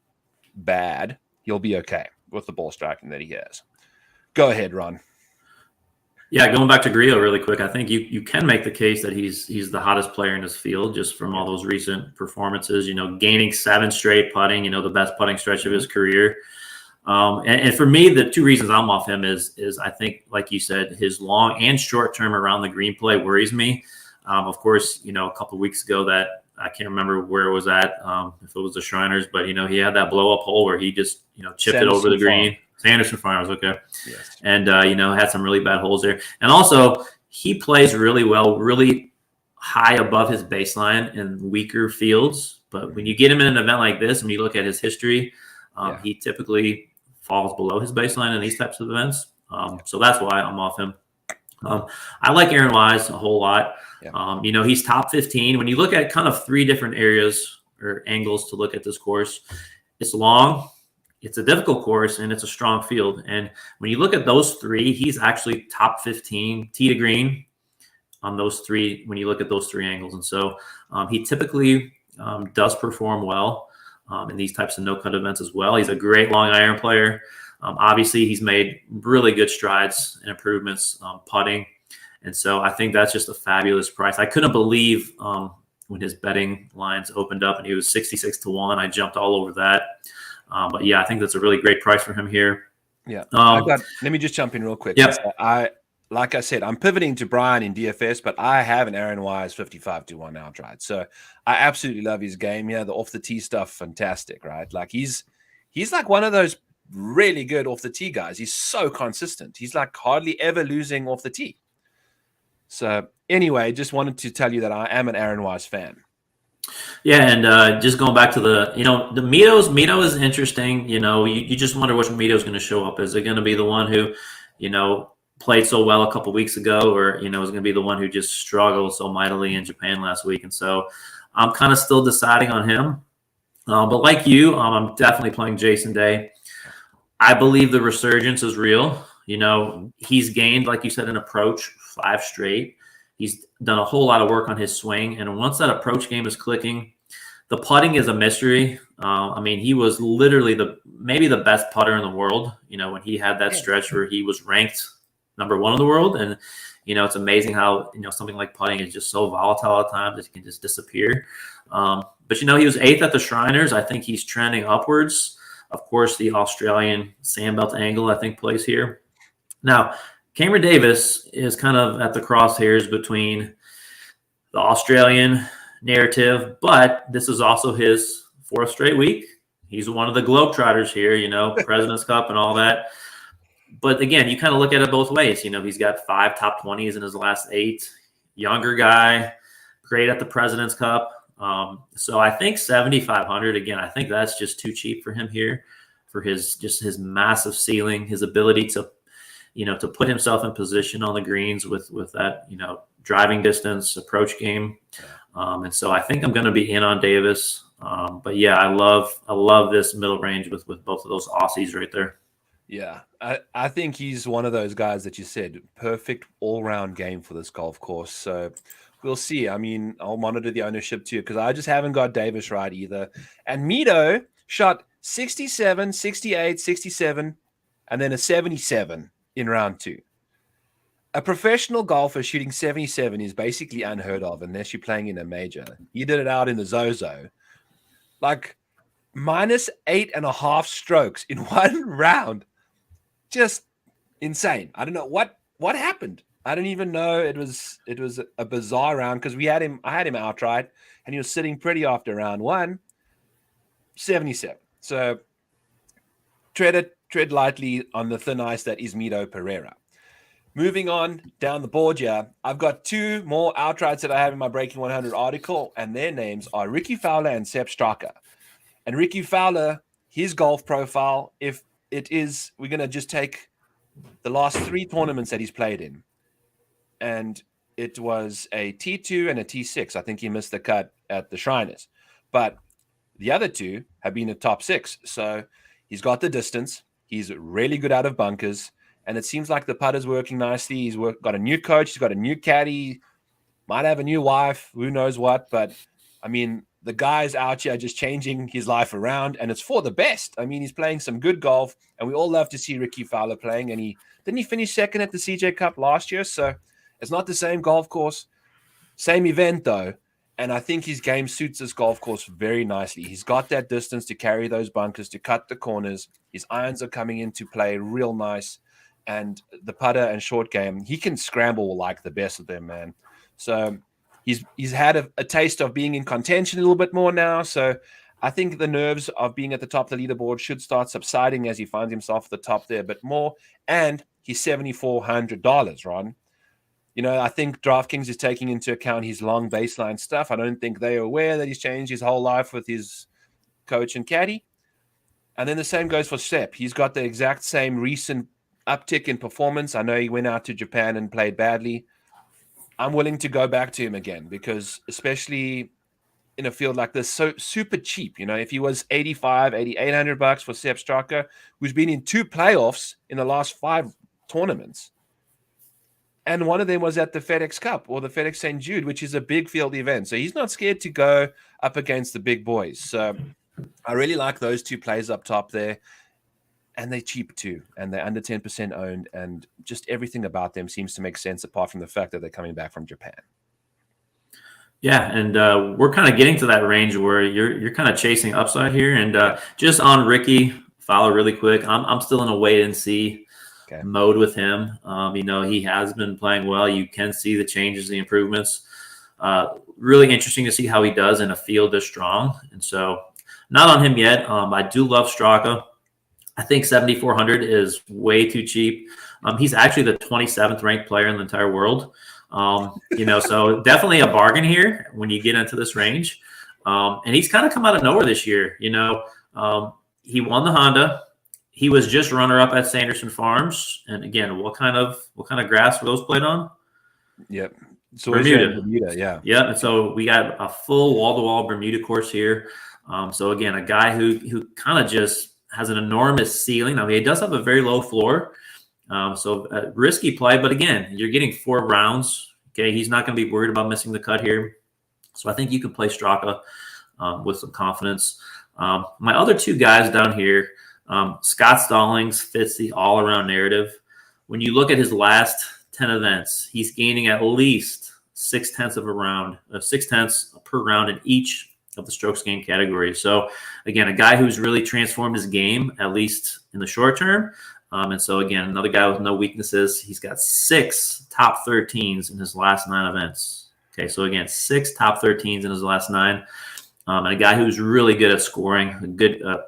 bad, he'll be okay with the ball striking that he has. Go ahead, Ron. Yeah, going back to Grillo really quick, I think you can make the case that he's the hottest player in this field just from all those recent performances, gaining 7 straight putting, the best putting stretch of his career. And for me, the 2 reasons I'm off him is I think, like you said, his long and short term around the green play worries me. Of course, a couple of weeks ago that I can't remember where it was at, if it was the Shriners, but, he had that blow up hole where he just, chipped it over the green. Sanderson Farms, okay. Yes. And, had some really bad holes there. And also, he plays really well, really high above his baseline in weaker fields. But when you get him in an event like this, and you look at his history, he typically falls below his baseline in these types of events. So that's why I'm off him. I like Aaron Wise a whole lot. Yeah. He's top 15. When you look at kind of 3 different areas or angles to look at this course, it's long, it's a difficult course, and it's a strong field. And when you look at those 3, he's actually top 15 tee to green on those 3 when you look at those 3 angles. And so he typically does perform well in these types of no-cut events as well. He's a great long iron player. Obviously, he's made really good strides and improvements putting. And so I think that's just a fabulous price. I couldn't believe when his betting lines opened up and he was 66-1. I jumped all over that. But yeah, I think that's a really great price for him here. Yeah. Let me just jump in real quick. Yeah. like I said, I'm pivoting to Brian in DFS, but I have an Aaron Wise 55-1 outright. So I absolutely love his game. Yeah, the off the tee stuff, fantastic, right? Like he's like one of those really good off the tee guys. He's so consistent. He's like hardly ever losing off the tee. So anyway, just wanted to tell you that I am an Aaron Wise fan. Yeah, and just going back to the Mito is interesting. You just wonder which Mito is going to show up. Is it going to be the one who, played so well a couple weeks ago, or is going to be the one who just struggled so mightily in Japan last week? And so I'm kind of still deciding on him. But like you, I'm definitely playing Jason Day. I believe the resurgence is real. He's gained, like you said, an approach 5 straight. He's done a whole lot of work on his swing. And once that approach game is clicking, the putting is a mystery. He was literally maybe the best putter in the world, when he had that stretch where he was ranked number 1 in the world. And, it's amazing how, something like putting is just so volatile at times that it can just disappear. But, he was 8th at the Shriners. I think he's trending upwards. Of course, the Australian sandbelt angle, I think, plays here. Now, Cameron Davis is kind of at the crosshairs between the Australian narrative, but this is also his 4th straight week. He's one of the Globetrotters here, President's Cup and all that. But again, you kind of look at it both ways. He's got 5 top 20s in his last 8. Younger guy, great at the President's Cup. So I think 7,500, again, I think that's just too cheap for him here, for his massive ceiling, his ability to put himself in position on the greens with that, driving distance, approach game. And so I think I'm going to be in on Davis. But yeah, I love this middle range with both of those Aussies right there. Yeah, I think he's one of those guys that you said, perfect all-round game for this golf course. So we'll see. I'll monitor the ownership too, because I just haven't got Davis right either. And Mito shot 67, 68, 67, and then a 77 in round 2. A professional golfer shooting 77 is basically unheard of unless you're playing in a major. He did it out in the Zozo. Like minus 8.5 strokes in one round. Just insane. I don't know what happened. I don't even know. It was a bizarre round because I had him outright and he was sitting pretty after round 1, 77. So tread lightly on the thin ice that is Mito Pereira. Moving on down the board here, I've got 2 more outrights that I have in my Breaking 100 article, and their names are Ricky Fowler and Sepp Straka. And Ricky Fowler, his golf profile, if it is, we're going to just take the last 3 tournaments that he's played in. And it was a T2 and a T6. I think he missed the cut at the Shriners. But the other 2 have been a top 6. So he's got the distance. He's really good out of bunkers. And it seems like the putter's working nicely. He's got a new coach. He's got a new caddy. Might have a new wife. Who knows what. But, the guy's out here just changing his life around. And it's for the best. He's playing some good golf. And we all love to see Ricky Fowler playing. And didn't he finish 2nd at the CJ Cup last year? So it's not the same golf course. Same event, though. And I think his game suits this golf course very nicely. He's got that distance to carry those bunkers, to cut the corners. His irons are coming into play real nice. And the putter and short game, he can scramble like the best of them, man. So he's had a taste of being in contention a little bit more now. So I think the nerves of being at the top of the leaderboard should start subsiding as he finds himself at the top there a bit more. And he's $7,400, Ron. I think DraftKings is taking into account his long baseline stuff. I don't think they are aware that he's changed his whole life with his coach and caddy. And then the same goes for Sepp. He's got the exact same recent uptick in performance. I know he went out to Japan and played badly. I'm willing to go back to him again because especially in a field like this, so super cheap. If he was $8,800 for Sepp Straka, who's been in 2 playoffs in the last 5 tournaments. And one of them was at the FedEx Cup or the FedEx St. Jude, which is a big field event. So he's not scared to go up against the big boys. So I really like those 2 plays up top there. And they're cheap too, and they're under 10% owned, and just everything about them seems to make sense apart from the fact that they're coming back from Japan. Yeah, and we're kind of getting to that range where you're kind of chasing upside here. And just on Ricky Fowler really quick, I'm still in a wait and see. mode with him. He has been playing well. You can see the changes, the improvements. Really interesting to see how he does in a field this strong. And so not on him yet. I do love Straka. I think 7,400 is way too cheap. He's actually the 27th ranked player in the entire world. So definitely a bargain here when you get into this range. And he's kind of come out of nowhere this year. He won the Honda. He was just runner-up at Sanderson Farms. And again, what kind of grass were those played on? Yep. So Bermuda. Yeah. Yeah. And so we got a full wall-to-wall Bermuda course here. So again, a guy who kind of just has an enormous ceiling. I mean, he does have a very low floor. So a risky play, but again, you're getting 4 rounds. Okay. He's not going to be worried about missing the cut here. So I think you can play Straka with some confidence. My other 2 guys down here, Scott Stallings fits the all-around narrative. When you look at his last 10 events, he's gaining at least 0.6 per round in each of the strokes gained categories. So again, a guy who's really transformed his game, at least in the short term. And so again, another guy with no weaknesses. He's got 6 top 13s in his last 9 events. Okay, so again, 6 top 13s in his last 9. And a guy who's really good at scoring,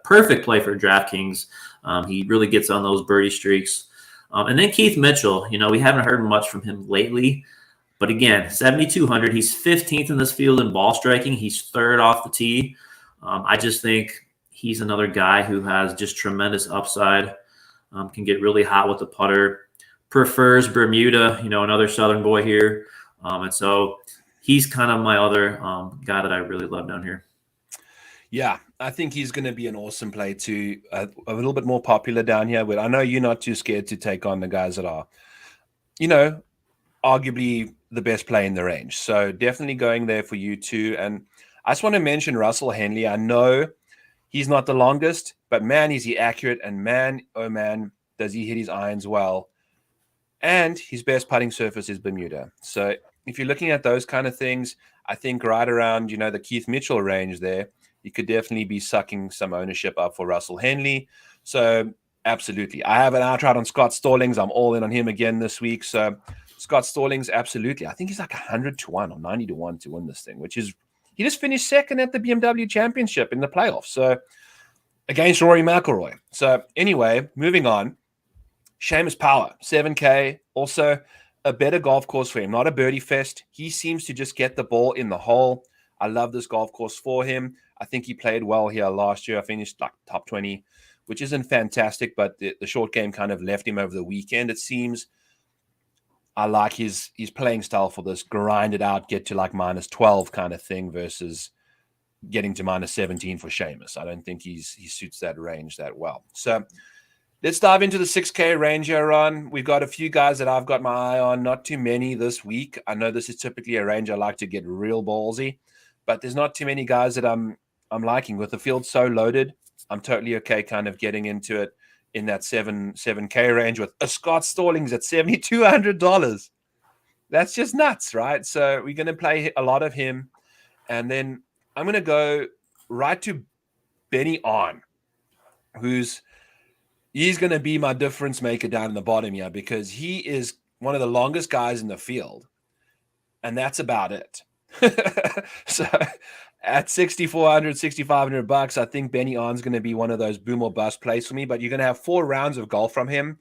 perfect play for DraftKings. He really gets on those birdie streaks. And then Keith Mitchell, we haven't heard much from him lately. But again, 7,200, he's 15th in this field in ball striking. He's 3rd off the tee. I just think he's another guy who has just tremendous upside, can get really hot with the putter, prefers Bermuda, another Southern boy here. And so he's kind of my other guy that I really love down here. Yeah, I think he's going to be an awesome play too. A little bit more popular down here, but I know you're not too scared to take on the guys that are, arguably the best play in the range. So definitely going there for you too. And I just want to mention Russell Henley. I know he's not the longest, but man, is he accurate. And man, oh man, does he hit his irons well. And his best putting surface is Bermuda. So if you're looking at those kind of things, I think right around, the Keith Mitchell range there, you could definitely be sucking some ownership up for Russell Henley. So absolutely. I have an outright on Scott Stallings. I'm all in on him again this week. So Scott Stallings, absolutely. I think he's like 100-1 or 90-1 to win this thing, which is, he just finished 2nd at the BMW Championship in the playoffs. So against Rory McIlroy. So anyway, moving on. Seamus Power, 7K. Also a better golf course for him, not a birdie fest. He seems to just get the ball in the hole. I love this golf course for him. I think he played well here last year. I finished like top 20, which isn't fantastic, but the short game kind of left him over the weekend, it seems. I like his playing style for this, grind it out, get to like -12 kind of thing versus getting to -17 for Seamus. I don't think he suits that range that well. So let's dive into the 6K range here, Ron. We've got a few guys that I've got my eye on, not too many this week. I know this is typically a range I like to get real ballsy, but there's not too many guys that I'm liking. With the field so loaded, I'm totally okay kind of getting into it in that 7K range with a Scott Stallings at $7,200. That's just nuts, right? So we're going to play a lot of him. And then I'm going to go right to Benny On, he's going to be my difference maker down in the bottom here because he is one of the longest guys in the field. And that's about it. So at $6,500 I think Benny On's going to be one of those boom or bust plays for me, but you're going to have 4 rounds of golf from him.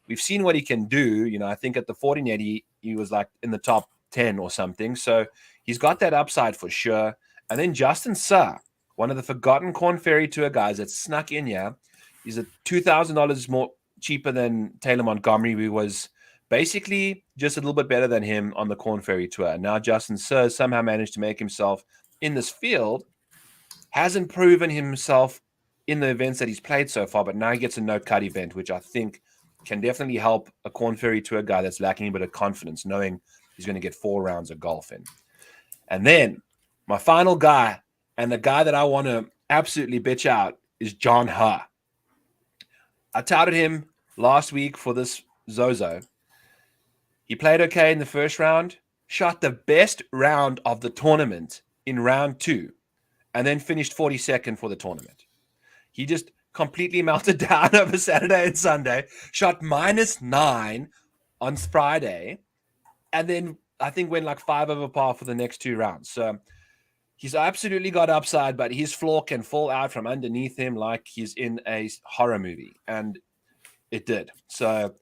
We've seen what he can do. I think at the 40 he was like in the top 10 or something. So he's got that upside for sure. And then Justin Suh, one of the forgotten Corn Ferry Tour guys that snuck in here. He's at $2,000 more cheaper than Taylor Montgomery, who was basically just a little bit better than him on the Corn Ferry Tour. Now Justin Suh somehow managed to make himself in this field, hasn't proven himself in the events that he's played so far, but now he gets a no-cut event, which I think can definitely help a Corn Ferry Tour guy that's lacking a bit of confidence, knowing he's going to get 4 rounds of golf in. And then my final guy, and the guy that I want to absolutely bitch out, is John Ha. I touted him last week for this Zozo. He played okay in the first round, shot the best round of the tournament in round 2, and then finished 42nd for the tournament. He just completely melted down over Saturday and Sunday, shot -9 on Friday, and then I think went like 5 over par for the next 2 rounds. So he's absolutely got upside, but his floor can fall out from underneath him like he's in a horror movie, and it did. So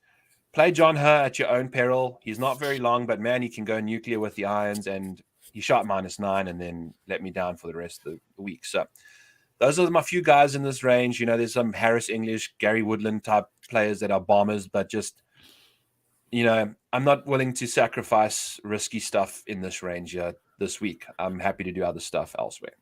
play John Her at your own peril. He's not very long, but man, he can go nuclear with the irons, and he shot -9 and then let me down for the rest of the week. So those are my few guys in this range. There's some Harris English, Gary Woodland type players that are bombers, but just, I'm not willing to sacrifice risky stuff in this range this week. I'm happy to do other stuff elsewhere.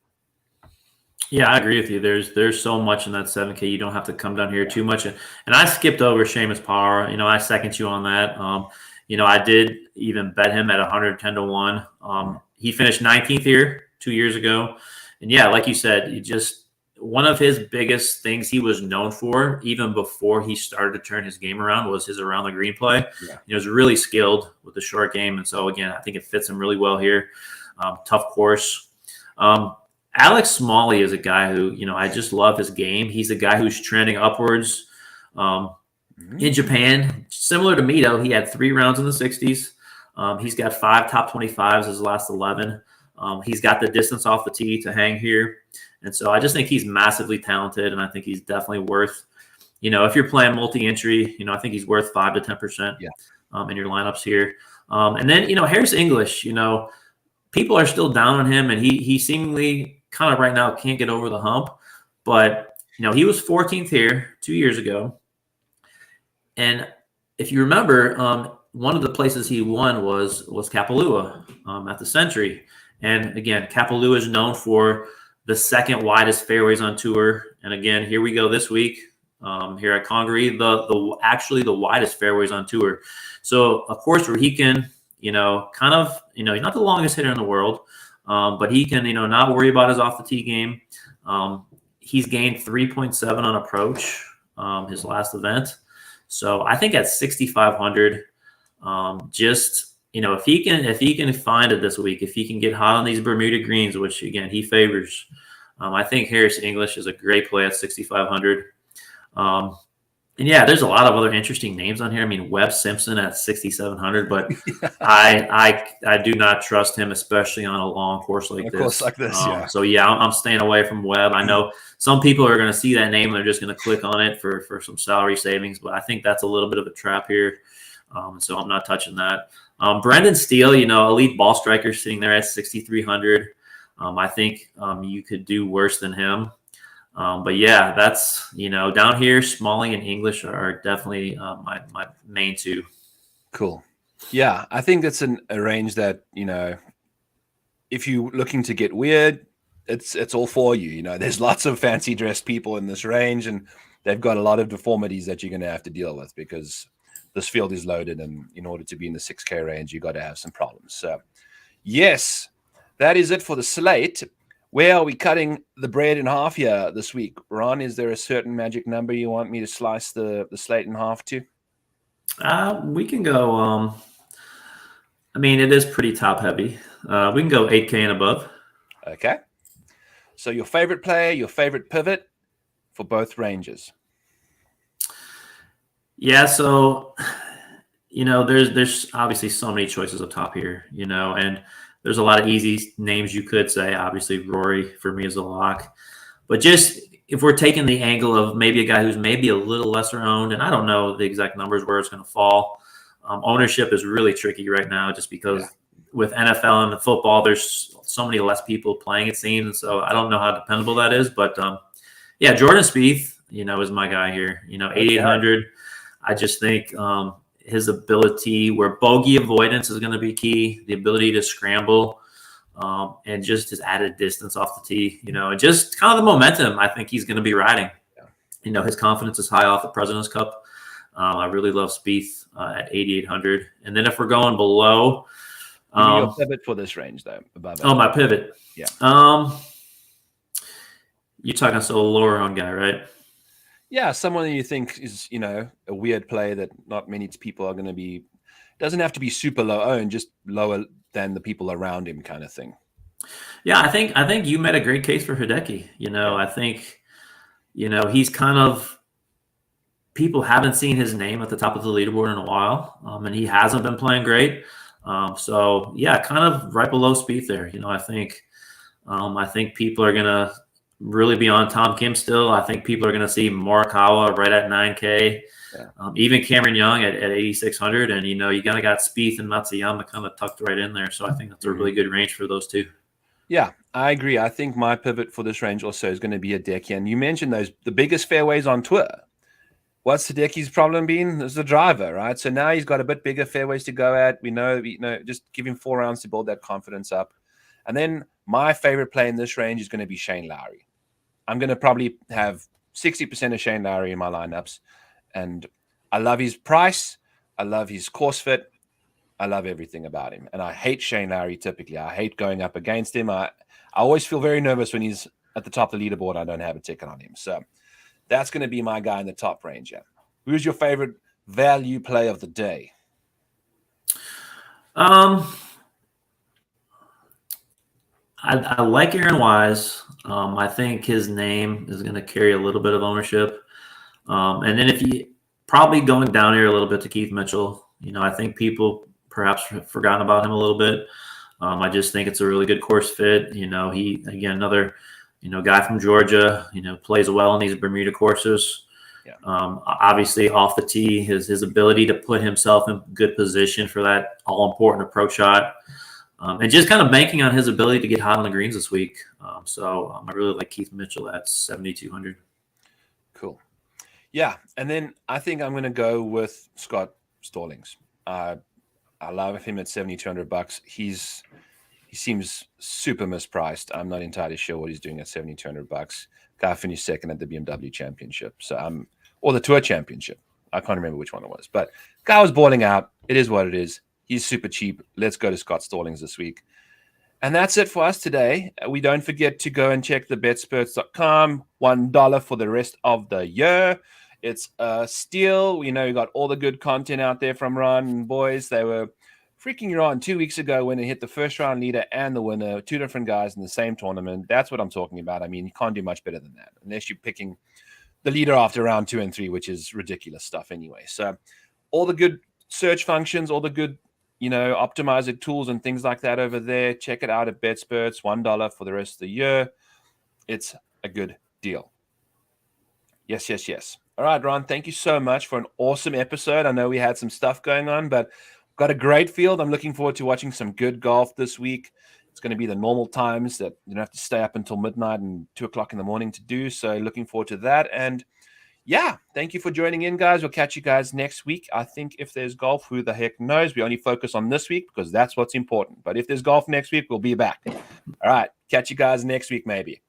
Yeah, I agree with you. There's so much in that 7K. You don't have to come down here too much. And I skipped over Seamus Power. I second you on that. I did even bet him at 110 to 1. He finished 19th here 2 years ago. And yeah, like you said, one of his biggest things he was known for, even before he started to turn his game around, was his around the green play. Yeah. He was really skilled with the short game. And so, again, I think it fits him really well here. Tough course. Alex Smalley is a guy who, I just love his game. He's a guy who's trending upwards in Japan. Similar to Mito, he had 3 rounds in the 60s. He's got 5 top 25s his last 11. He's got the distance off the tee to hang here. And so I just think he's massively talented, and I think he's definitely worth, if you're playing multi-entry, I think he's worth 5 to 10% in your lineups here. And then, Harris English, people are still down on him, and he seemingly kind of right now can't get over the hump. But, he was 14th here 2 years ago. And if you remember, one of the places he won was Kapalua at the Century. And again, Kapalua is known for the second widest fairways on tour. And again, here we go this week here at Congaree, actually the widest fairways on tour. So of course, where he can, he's not the longest hitter in the world, but he can, not worry about his off the tee game. He's gained 3.7 on approach his last event. So I think at 6,500, if he can find it this week, if he can get hot on these Bermuda greens, which again he favors, I think Harris English is a great play at 6,500. And yeah, there's a lot of other interesting names on here. I mean, Webb Simpson at 6,700, but I do not trust him, especially on a long course like this. So yeah, I'm staying away from Webb. I know some people are going to see that name and they're just going to click on it for some salary savings, but I think that's a little bit of a trap here. So I'm not touching that. Brendan Steele, elite ball striker sitting there at 6,300. I think you could do worse than him. But yeah, that's, down here, Smalley and English are definitely my main 2. Cool. Yeah, I think it's a range that, if you're looking to get weird, it's all for you. There's lots of fancy dressed people in this range, and they've got a lot of deformities that you're going to have to deal with because this field is loaded, and in order to be in the 6K range, you got to have some problems. So, yes, that is it for the slate. Where are we cutting the bread in half here this week? Ron, is there a certain magic number you want me to slice the slate in half to? We can go, it is pretty top heavy. We can go 8K and above. Okay. So your favorite player, your favorite pivot for both ranges. Yeah, so, there's obviously so many choices up top here, and there's a lot of easy names you could say. Obviously, Rory for me is a lock. But just if we're taking the angle of maybe a guy who's maybe a little lesser owned, and I don't know the exact numbers where it's going to fall, ownership is really tricky right now just because with NFL and the football, there's so many less people playing, it seems. And so I don't know how dependable that is. But, Jordan Spieth, is my guy here. 8,800. I just think his ability where bogey avoidance is going to be key, the ability to scramble, and just his added distance off the tee, and just kind of the momentum I think he's going to be riding. His confidence is high off the President's Cup. I really love Spieth at 8,800. And then if we're going below, your pivot for this range though, above it. Oh, my pivot. Yeah. You're talking so lower on guy, right? Yeah, someone you think is, a weird play that not many people are going to be. Doesn't have to be super low owned, just lower than the people around him, kind of thing. Yeah, I think you made a great case for Hideki. I think he's kind of, people haven't seen his name at the top of the leaderboard in a while, and he hasn't been playing great. So yeah, kind of right below Spieth there. I think people are gonna really be on Tom Kim still. I think people are gonna see Morikawa right at 9K. Yeah. Even Cameron Young at 8,600, and you kind of got Spieth and Matsuyama kind of tucked right in there. So I think that's a really good range for those two. Yeah, I agree. I think my pivot for this range also is going to be Hideki. And you mentioned the biggest fairways on tour. What's Hideki's problem been? It's the driver, right? So now he's got a bit bigger fairways to go at. We know, just give him 4 rounds to build that confidence up. And then my favorite play in this range is going to be Shane Lowry. I'm going to probably have 60% of Shane Lowry in my lineups. And I love his price. I love his course fit. I love everything about him. And I hate Shane Lowry typically. I hate going up against him. I always feel very nervous when he's at the top of the leaderboard. I don't have a ticket on him. So that's going to be my guy in the top range. Yeah. Who's your favorite value play of the day? I like Aaron Wise. I think his name is going to carry a little bit of ownership. And then if you probably going down here a little bit to Keith Mitchell, I think people perhaps forgotten about him a little bit. I just think it's a really good course fit. He, again, another, guy from Georgia, plays well in these Bermuda courses. Yeah. Obviously off the tee, his ability to put himself in good position for that all important approach shot. And just kind of banking on his ability to get hot on the greens this week. So I really like Keith Mitchell at 7,200. Cool. Yeah. And then I think I'm going to go with Scott Stallings. I love him at $7,200. He seems super mispriced. I'm not entirely sure what he's doing at $7,200. Guy finished second at the BMW Championship. Or the Tour Championship. I can't remember which one it was. But guy was balling out. It is what it is. He's super cheap. Let's go to Scott Stallings this week. And that's it for us today. We don't forget to go and check the Betsperts.com. $1 for the rest of the year. It's a steal. We got all the good content out there from Ron and boys. They were freaking you on 2 weeks ago when they hit the first round leader and the winner, 2 different guys in the same tournament. That's what I'm talking about. I mean, you can't do much better than that unless you're picking the leader after round 2 and 3, which is ridiculous stuff anyway. So all the good search functions, all the good optimizer tools and things like that over there. Check it out at Betsperts. $1 for the rest of the year. It's a good deal. Yes. All right, Ron, thank you so much for an awesome episode. I know we had some stuff going on, but got a great field. I'm looking forward to watching some good golf this week. It's going to be the normal times that you don't have to stay up until midnight and 2 o'clock in the morning to do. So looking forward to that. And yeah, thank you for joining in, guys. We'll catch you guys next week. I think if there's golf, who the heck knows? We only focus on this week because that's what's important. But if there's golf next week, we'll be back. All right. Catch you guys next week, maybe.